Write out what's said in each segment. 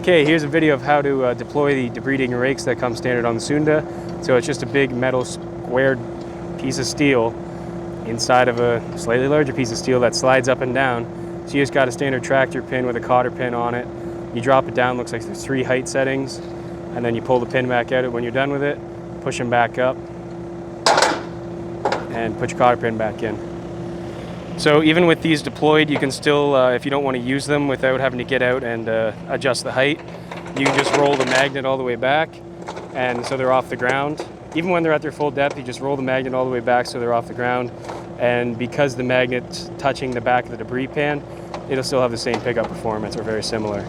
Okay, here's a video of how to deploy the debris digging rakes that come standard on the Sunda. So it's just a big metal squared piece of steel inside of a slightly larger piece of steel that slides up and down. So you just got a standard tractor pin with a cotter pin on it. You drop it down, looks like there's 3 height settings, and then you pull the pin back out when you're done with it, push them back up, and put your cotter pin back in. So even with these deployed, you can still, if you don't want to use them without having to get out and adjust the height, you can just roll the magnet all the way back, and so they're off the ground. Even when they're at their full depth, you just roll the magnet all the way back so they're off the ground. And because the magnet's touching the back of the debris pan, it'll still have the same pickup performance or very similar.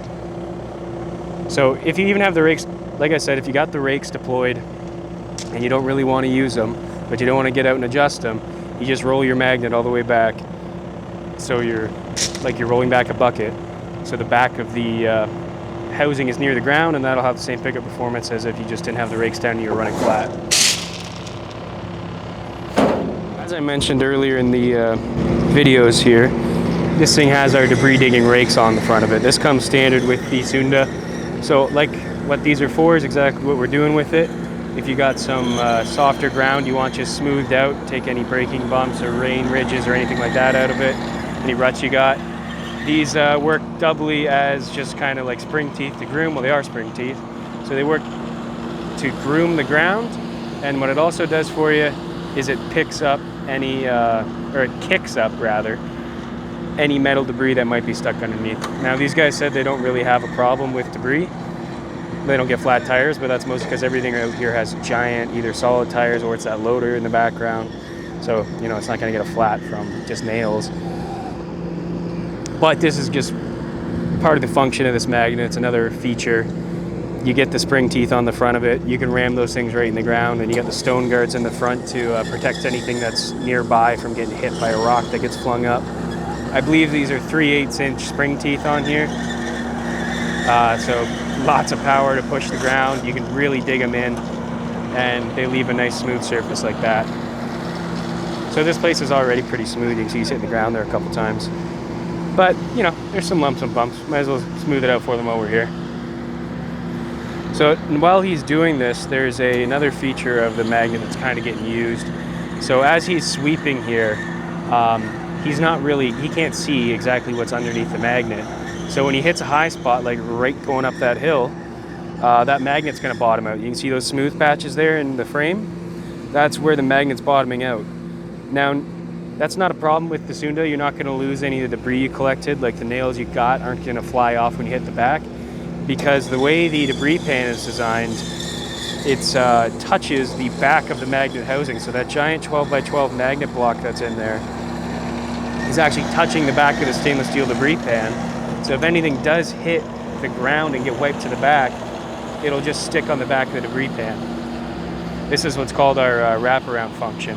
So if you even have the rakes, like I said, if you got the rakes deployed and you don't really want to use them, but you don't want to get out and adjust them, you just roll your magnet all the way back. So you're rolling back a bucket. So the back of the housing is near the ground, and that'll have the same pickup performance as if you just didn't have the rakes down and you were running flat. As I mentioned earlier in the videos here, this thing has our debris digging rakes on the front of it. This comes standard with the Sunda. So like what these are for is exactly what we're doing with it. If you got some softer ground you want just smoothed out, take any braking bumps or rain ridges or anything like that out of it, any ruts you got, these work doubly as just kind of like spring teeth to groom. Well, they are spring teeth. So they work to groom the ground, and what it also does for you is it picks up any, or it kicks up rather, any metal debris that might be stuck underneath. Now these guys said they don't really have a problem with debris. They don't get flat tires, but that's mostly because everything out here has giant either solid tires or it's that loader in the background. So, you know, it's not gonna get a flat from just nails. But this is just part of the function of this magnet. It's another feature. You get the spring teeth on the front of it. You can ram those things right in the ground, and you got the stone guards in the front to protect anything that's nearby from getting hit by a rock that gets flung up. I believe these are 3/8 inch spring teeth on here. So lots of power to push the ground. You can really dig them in, and they leave a nice smooth surface like that. So this place is already pretty smooth. You can see he's hitting the ground there a couple times. But, you know, there's some lumps and bumps. Might as well smooth it out for them while we're here. So while he's doing this, there's another feature of the magnet that's kind of getting used. So as he's sweeping here, he can't see exactly what's underneath the magnet. So when he hits a high spot, like right going up that hill, that magnet's gonna bottom out. You can see those smooth patches there in the frame. That's where the magnet's bottoming out. Now, that's not a problem with the Sunda. You're not gonna lose any of the debris you collected, like the nails you got aren't gonna fly off when you hit the back, because the way the debris pan is designed, it touches the back of the magnet housing. So that giant 12x12 magnet block that's in there is actually touching the back of the stainless steel debris pan. So if anything does hit the ground and get wiped to the back, it'll just stick on the back of the debris pan. This is what's called our wraparound function.